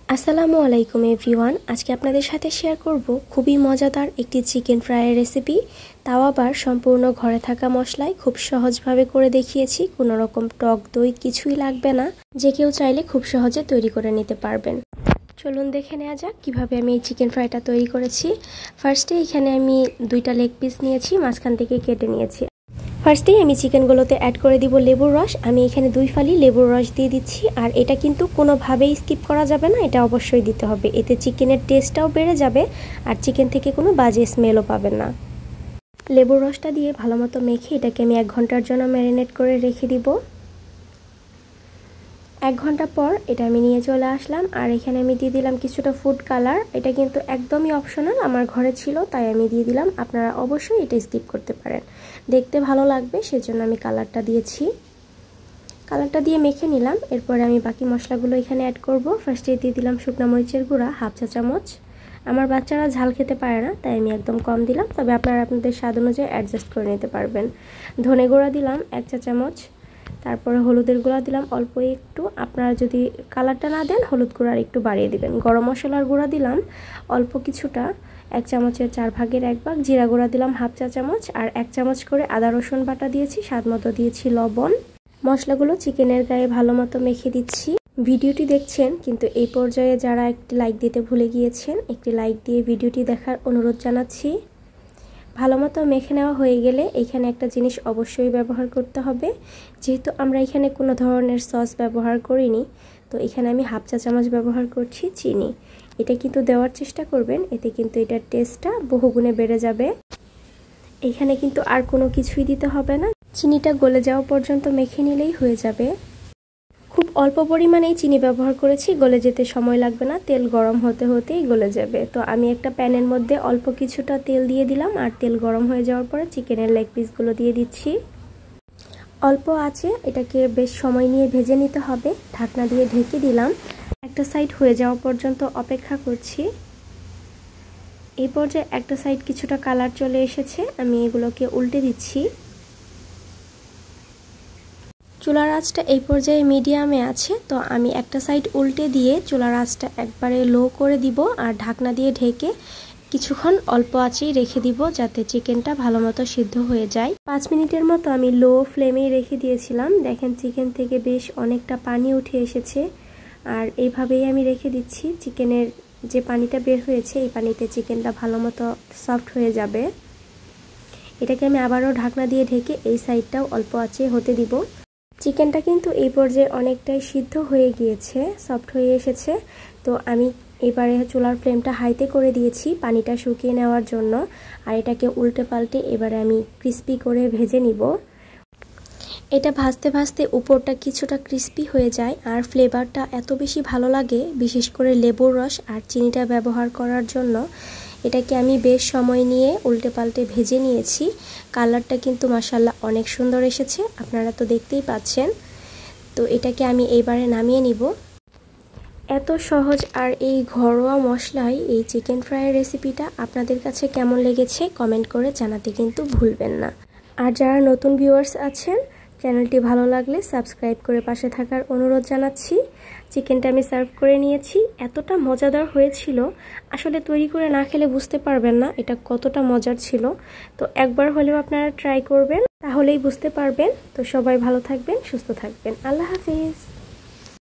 আসসালামু আলাইকুম এভরিওয়ান। আজকে আপনাদের সাথে শেয়ার করব খুবই মজাদার একটি চিকেন ফ্রাইয়ের রেসিপি। তাও আবার সম্পূর্ণ ঘরে থাকা মশলায় খুব সহজভাবে করে দেখিয়েছি। কোনো রকম টক দই কিছুই লাগবে না, যে কেউ চাইলে খুব সহজে তৈরি করে নিতে পারবেন। চলুন দেখে নেওয়া যাক কীভাবে আমি এই চিকেন ফ্রাইটা তৈরি করেছি। ফার্স্টে এখানে আমি 2টা লেগ পিস নিয়েছি, মাঝখান থেকে কেটে নিয়েছি। ফার্স্টেই আমি চিকেনগুলোতে অ্যাড করে দিব লেবুর রস। আমি এখানে 2 ফালি লেবুর রস দিয়ে দিচ্ছি। আর এটা কিন্তু কোনোভাবেই স্কিপ করা যাবে না, এটা অবশ্যই দিতে হবে। এতে চিকেনের টেস্টটাও বেড়ে যাবে আর চিকেন থেকে কোনো বাজে স্মেলও পাবেন না। লেবুর রসটা দিয়ে ভালো মতো মেখে এটাকে আমি 1 ঘন্টার জন্য ম্যারিনেট করে রেখে দিব। 1 ঘন্টা পর এটা আমি নিয়ে চলে আসলাম। আর এখানে আমি দিয়ে দিলাম কিছুটা ফুড কালার। এটা কিন্তু একদমই অপশনাল, আমার ঘরে ছিল তাই আমি দিয়ে দিলাম। আপনারা অবশ্যই এটা স্কিপ করতে পারেন, দেখতে ভালো লাগবে সেজন্য আমি কালারটা দিয়েছি। কালারটা দিয়ে মেখে নিলাম। এরপরে আমি বাকি মশলাগুলো এখানে অ্যাড করব। ফার্স্টে দিয়ে দিলাম শুকনো মরিচের গুঁড়া 1/2 চা চামচ। আমার বাচ্চারা ঝাল খেতে পারে না তাই আমি একদম কম দিলাম, তবে আপনারা আপনাদের স্বাদ অনুযায়ী অ্যাডজাস্ট করে নিতে পারবেন। ধনে গুঁড়া দিলাম 1 চা চামচ। তারপরে হলুদের গুঁড়া দিলাম অল্প একটু, আপনারা যদি কালারটা না দেন হলুদ গুঁড়া একটু বাড়িয়ে দিবেন। গরম মশলার গুঁড়া দিলাম অল্প কিছুটা, 1 চামচের 4 ভাগের 1 ভাগ। জিরা গুঁড়া দিলাম 1/2 চা চামচ। আর 1 চামচ করে আদা রসুন বাটা দিয়েছি, স্বাদ মতো দিয়েছি লবণ। মশলাগুলো চিকেনের গায়ে ভালো মতো মেখে দিচ্ছি। ভিডিওটি দেখছেন কিন্তু এই পর্যায়ে যারা একটি লাইক দিতে ভুলে গিয়েছেন, একটি লাইক দিয়ে ভিডিওটি দেখার অনুরোধ জানাচ্ছি। ভালো মতো মেখে নেওয়া হয়ে গেলে এখানে একটা জিনিস অবশ্যই ব্যবহার করতে হবে। যেহেতু আমরা এখানে কোনো ধরনের সস ব্যবহার করিনি, তো এখানে আমি 1/2 চা চামচ ব্যবহার করছি চিনি। এটা কিন্তু দেওয়ার চেষ্টা করবেন, এতে কিন্তু এটার টেস্টটা বহুগুণে বেড়ে যাবে। এখানে কিন্তু আর কোনো কিছুই দিতে হবে না, চিনিটা গলে যাওয়া পর্যন্ত মেখে নিলেই হয়ে যাবে। খুব অল্প পরিমাণেই চিনি ব্যবহার করেছি, গলে যেতে সময় লাগবে না, তেল গরম হতে হতেই গলে যাবে। তো আমি একটা প্যানের মধ্যে অল্প কিছুটা তেল দিয়ে দিলাম, আর তেল গরম হয়ে যাওয়ার পরে চিকেনের লেগ পিসগুলো দিয়ে দিচ্ছি। অল্প আছে এটাকে বেশ সময় নিয়ে ভেজে নিতে হবে। ঢাকনা দিয়ে ঢেকে দিলাম, একটা সাইড হয়ে যাওয়া পর্যন্ত অপেক্ষা করছি। এই পর্যায়ে একটা সাইড কিছুটা কালার চলে এসেছে, আমি এগুলোকে উল্টে দিচ্ছি। চুলার আঁচটা এই পর্যায়ে মিডিয়ামে আছে, তো আমি একটা সাইড উল্টে দিয়ে চুলার আঁচটা একবারে লো করে দিব আর ঢাকনা দিয়ে ঢেকে কিছুক্ষণ অল্প আঁচেই রেখে দিব, যাতে চিকেনটা ভালো মতো সিদ্ধ হয়ে যায়। 5 মিনিটের মতো আমি লো ফ্লেমেই রেখে দিয়েছিলাম। দেখেন চিকেন থেকে বেশ অনেকটা পানি উঠে এসেছে, আর এইভাবেই আমি রেখে দিচ্ছি। চিকেনের যে পানিটা বের হয়েছে এই পানিতে চিকেনটা ভালো মতো সফট হয়ে যাবে। এটাকে আমি আবারও ঢাকনা দিয়ে ঢেকে এই সাইডটাও অল্প আঁচে হতে দিব। চিকেনটা কিন্তু এই পর্যায়ে অনেকটাই সিদ্ধ হয়ে গিয়েছে, সফট হয়ে এসেছে। তো আমি এবারে চুলার ফ্লেমটা হাইতে করে দিয়েছি পানিটা শুকিয়ে নেওয়ার জন্য। আর এটাকে উল্টে পাল্টে এবারে আমি ক্রিস্পি করে ভেজে নিব। এটা ভাজতে ভাজতে উপরটা কিছুটা ক্রিস্পি হয়ে যায় আর ফ্লেভারটা এত বেশি ভালো লাগে, বিশেষ করে লেবুর রস আর চিনিটা ব্যবহার করার জন্য। এটাকে আমি বেশ সময় নিয়ে উল্টে পাল্টে ভেজে নিয়েছি। কালারটা কিন্তু মাশাআল্লাহ অনেক সুন্দর এসেছে, আপনারা তো দেখতেই পাচ্ছেন। তো এটাকে আমি এইবারে নামিয়ে নিব। এত সহজ আর এই ঘরোয়া মশলায় এই চিকেন ফ্রাইয়ের রেসিপিটা আপনাদের কাছে কেমন লেগেছে কমেন্ট করে জানাতে কিন্তু ভুলবেন না। আর যারা নতুন ভিউয়ার্স আছেন, চ্যানেলটি ভালো লাগলে সাবস্ক্রাইব করে পাশে থাকার অনুরোধ জানাচ্ছি। চিকেনটা আমি সার্ভ করে নিয়েছি, এতটা মজাদার হয়েছিল, আসলে তৈরি করে না খেলে বুঝতে পারবেন না এটা কতটা মজার ছিল। তো একবার হলেও আপনারা ট্রাই করবেন, তাহলেই বুঝতে পারবেন। তো সবাই ভালো থাকবেন, সুস্থ থাকবেন। আল্লাহ হাফিজ।